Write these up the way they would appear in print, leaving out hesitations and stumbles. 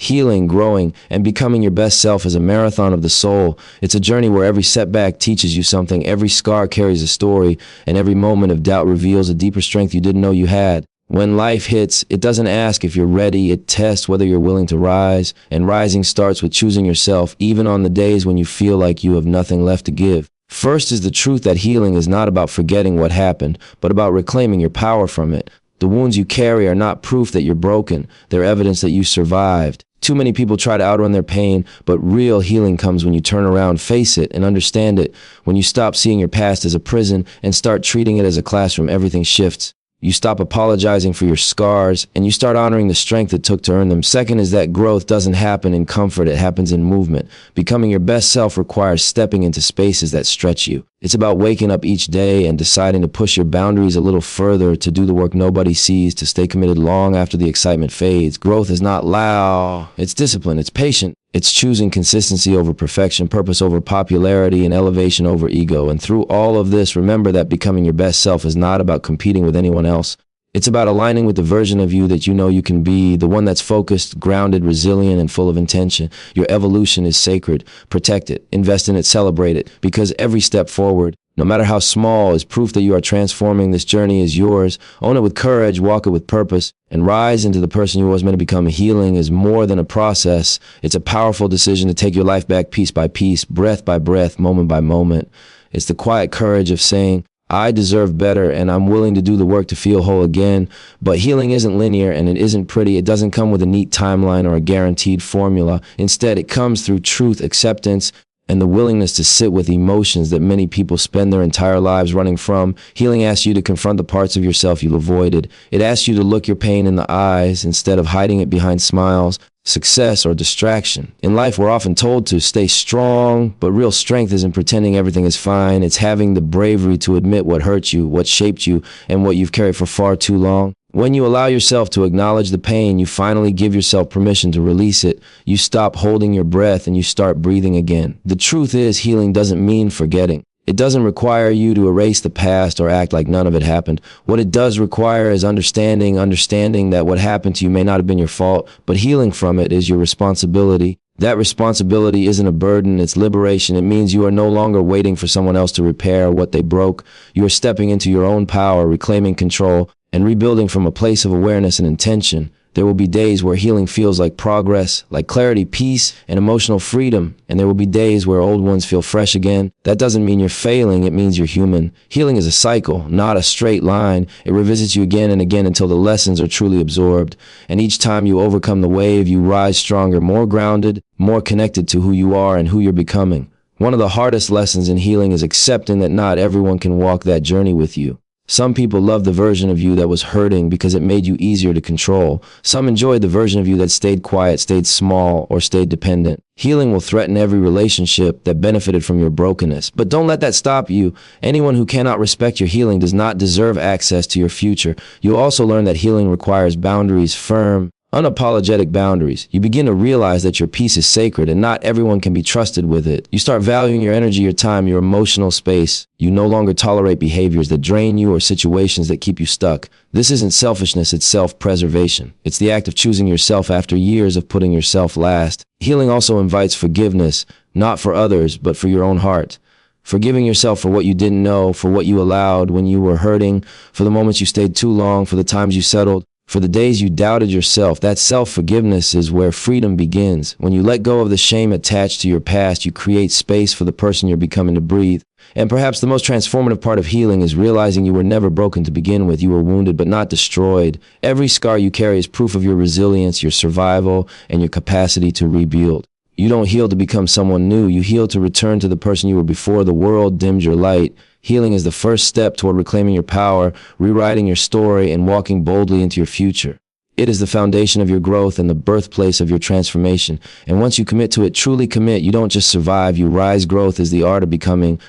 Healing, growing, and becoming your best self is a marathon of the soul. It's a journey where every setback teaches you something, every scar carries a story, and every moment of doubt reveals a deeper strength you didn't know you had. When life hits, it doesn't ask if you're ready, it tests whether you're willing to rise, and rising starts with choosing yourself, even on the days when you feel like you have nothing left to give. First is the truth that healing is not about forgetting what happened, but about reclaiming your power from it. The wounds you carry are not proof that you're broken, they're evidence that you survived. Too many people try to outrun their pain, but real healing comes when you turn around, face it, and understand it. When you stop seeing your past as a prison and start treating it as a classroom, everything shifts. You stop apologizing for your scars, and you start honoring the strength it took to earn them. Second is that growth doesn't happen in comfort, it happens in movement. Becoming your best self requires stepping into spaces that stretch you. It's about waking up each day and deciding to push your boundaries a little further, to do the work nobody sees, to stay committed long after the excitement fades. Growth is not loud, it's discipline, it's patient. It's choosing consistency over perfection, purpose over popularity, and elevation over ego. And through all of this, remember that becoming your best self is not about competing with anyone else. It's about aligning with the version of you that you know you can be, the one that's focused, grounded, resilient, and full of intention. Your evolution is sacred. Protect it, invest in it, celebrate it, because every step forward, no matter how small, is proof that you are transforming. This journey is yours. Own it with courage, walk it with purpose, and rise into the person you always meant to become. Healing is more than a process. It's a powerful decision to take your life back piece by piece, breath by breath, moment by moment. It's the quiet courage of saying, I deserve better, and I'm willing to do the work to feel whole again. But healing isn't linear, and it isn't pretty. It doesn't come with a neat timeline or a guaranteed formula. Instead, it comes through truth, acceptance, and the willingness to sit with emotions that many people spend their entire lives running from. Healing asks you to confront the parts of yourself you avoided. It asks you to look your pain in the eyes instead of hiding it behind smiles, success, or distraction. In life, we're often told to stay strong, but real strength isn't pretending everything is fine. It's having the bravery to admit what hurt you, what shaped you, and what you've carried for far too long. When you allow yourself to acknowledge the pain, you finally give yourself permission to release it. You stop holding your breath and you start breathing again. The truth is, healing doesn't mean forgetting. It doesn't require you to erase the past or act like none of it happened. What it does require is understanding that what happened to you may not have been your fault, but healing from it is your responsibility. That responsibility isn't a burden, it's liberation. It means you are no longer waiting for someone else to repair what they broke. You are stepping into your own power, reclaiming control, and rebuilding from a place of awareness and intention. There will be days where healing feels like progress, like clarity, peace, and emotional freedom. And there will be days where old ones feel fresh again. That doesn't mean you're failing, it means you're human. Healing is a cycle, not a straight line. It revisits you again and again until the lessons are truly absorbed. And each time you overcome the wave, you rise stronger, more grounded, more connected to who you are and who you're becoming. One of the hardest lessons in healing is accepting that not everyone can walk that journey with you. Some people love the version of you that was hurting because it made you easier to control. Some enjoyed the version of you that stayed quiet, stayed small, or stayed dependent. Healing will threaten every relationship that benefited from your brokenness. But don't let that stop you. Anyone who cannot respect your healing does not deserve access to your future. You'll also learn that healing requires boundaries, firm, unapologetic boundaries. You begin to realize that your peace is sacred and not everyone can be trusted with it. You start valuing your energy, your time, your emotional space. You no longer tolerate behaviors that drain you or situations that keep you stuck. This isn't selfishness, it's self-preservation. It's the act of choosing yourself after years of putting yourself last. Healing also invites forgiveness, not for others, but for your own heart. Forgiving yourself for what you didn't know, for what you allowed when you were hurting, for the moments you stayed too long, for the times you settled, for the days you doubted yourself. That self-forgiveness is where freedom begins. When you let go of the shame attached to your past, you create space for the person you're becoming to breathe. And perhaps the most transformative part of healing is realizing you were never broken to begin with. You were wounded, but not destroyed. Every scar you carry is proof of your resilience, your survival, and your capacity to rebuild. You don't heal to become someone new. You heal to return to the person you were before the world dimmed your light. Healing is the first step toward reclaiming your power, rewriting your story, and walking boldly into your future. It is the foundation of your growth and the birthplace of your transformation. And once you commit to it, truly commit, you don't just survive, you rise. Growth is the art of becoming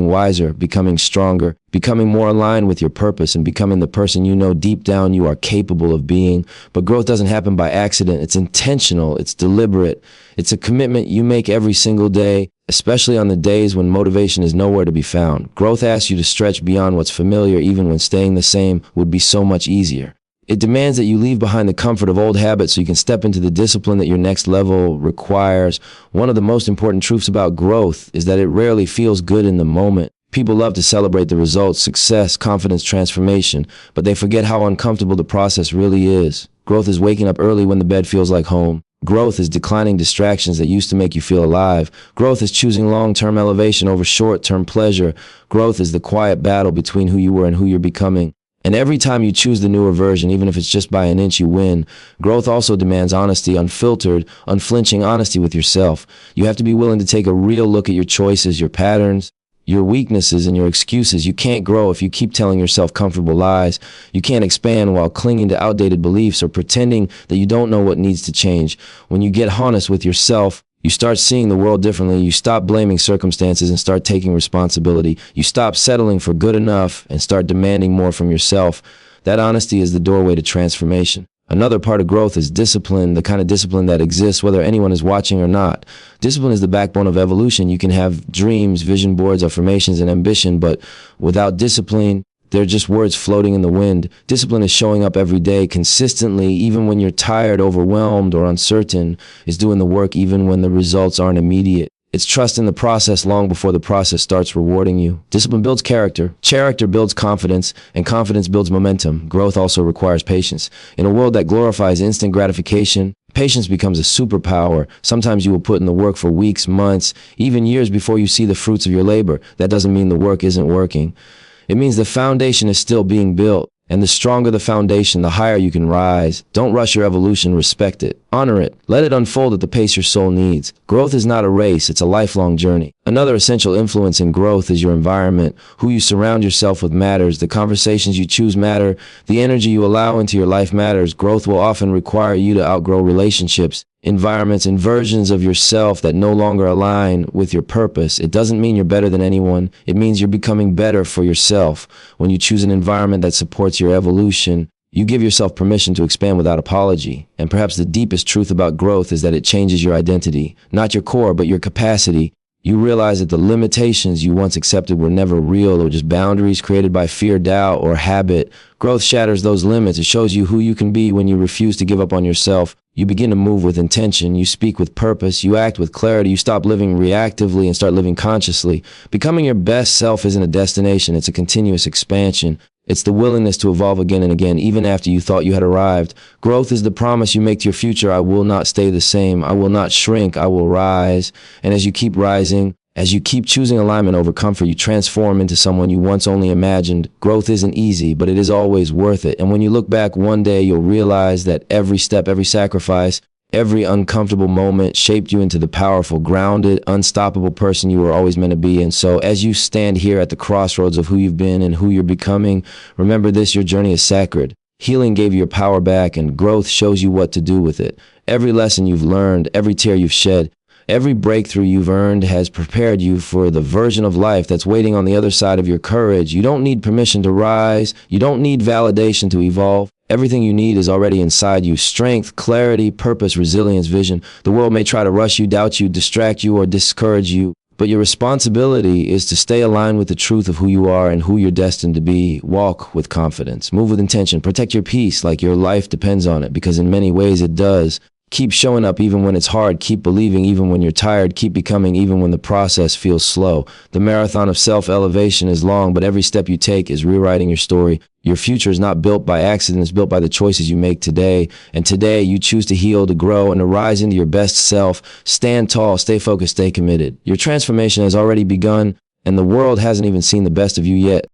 wiser, becoming stronger, becoming more aligned with your purpose, and becoming the person you know deep down you are capable of being. But growth doesn't happen by accident. It's intentional. It's deliberate. It's a commitment you make every single day, especially on the days when motivation is nowhere to be found. Growth asks you to stretch beyond what's familiar, even when staying the same would be so much easier. It demands that you leave behind the comfort of old habits so you can step into the discipline that your next level requires. One of the most important truths about growth is that it rarely feels good in the moment. People love to celebrate the results, success, confidence, transformation, but they forget how uncomfortable the process really is. Growth is waking up early when the bed feels like home. Growth is declining distractions that used to make you feel alive. Growth is choosing long-term elevation over short-term pleasure. Growth is the quiet battle between who you were and who you're becoming. And every time you choose the newer version, even if it's just by an inch, you win. Growth also demands honesty, unfiltered, unflinching honesty with yourself. You have to be willing to take a real look at your choices, your patterns, your weaknesses, and your excuses. You can't grow if you keep telling yourself comfortable lies. You can't expand while clinging to outdated beliefs or pretending that you don't know what needs to change. When you get honest with yourself, you start seeing the world differently. You stop blaming circumstances and start taking responsibility. You stop settling for good enough and start demanding more from yourself. That honesty is the doorway to transformation. Another part of growth is discipline, the kind of discipline that exists whether anyone is watching or not. Discipline is the backbone of evolution. You can have dreams, vision boards, affirmations, and ambition, but without discipline, they're just words floating in the wind. Discipline is showing up every day, consistently, even when you're tired, overwhelmed, or uncertain. It's doing the work even when the results aren't immediate. It's trusting the process long before the process starts rewarding you. Discipline builds character. Character builds confidence, and confidence builds momentum. Growth also requires patience. In a world that glorifies instant gratification, patience becomes a superpower. Sometimes you will put in the work for weeks, months, even years before you see the fruits of your labor. That doesn't mean the work isn't working. It means the foundation is still being built, and the stronger the foundation, the higher you can rise. Don't rush your evolution, respect it. Honor it. Let it unfold at the pace your soul needs. Growth is not a race, it's a lifelong journey. Another essential influence in growth is your environment. Who you surround yourself with matters. The conversations you choose matter. The energy you allow into your life matters. Growth will often require you to outgrow relationships, environments, and versions of yourself that no longer align with your purpose. It doesn't mean you're better than anyone. It means you're becoming better for yourself. When you choose an environment that supports your evolution, you give yourself permission to expand without apology. And perhaps the deepest truth about growth is that it changes your identity, not your core, but your capacity. You realize that the limitations you once accepted were never real or just boundaries created by fear, doubt, or habit. Growth shatters those limits. It shows you who you can be when you refuse to give up on yourself. You begin to move with intention. You speak with purpose. You act with clarity. You stop living reactively and start living consciously. Becoming your best self isn't a destination. It's a continuous expansion. It's the willingness to evolve again and again, even after you thought you had arrived. Growth is the promise you make to your future. I will not stay the same. I will not shrink. I will rise. And as you keep rising, as you keep choosing alignment over comfort, you transform into someone you once only imagined. Growth isn't easy, but it is always worth it. And when you look back one day, you'll realize that every step, every sacrifice, every uncomfortable moment shaped you into the powerful, grounded, unstoppable person you were always meant to be. And so as you stand here at the crossroads of who you've been and who you're becoming, remember this: your journey is sacred. Healing gave you your power back, and growth shows you what to do with it. Every lesson you've learned, every tear you've shed, every breakthrough you've earned has prepared you for the version of life that's waiting on the other side of your courage. You don't need permission to rise. You don't need validation to evolve. Everything you need is already inside you: strength, clarity, purpose, resilience, vision. The world may try to rush you, doubt you, distract you, or discourage you, but your responsibility is to stay aligned with the truth of who you are and who you're destined to be. Walk with confidence, move with intention, protect your peace like your life depends on it, because in many ways it does. Keep showing up even when it's hard. Keep believing even when you're tired. Keep becoming even when the process feels slow. The marathon of self-elevation is long, but every step you take is rewriting your story. Your future is not built by accident. It's built by the choices you make today. And today you choose to heal, to grow, and to rise into your best self. Stand tall, stay focused, stay committed. Your transformation has already begun, and the world hasn't even seen the best of you yet.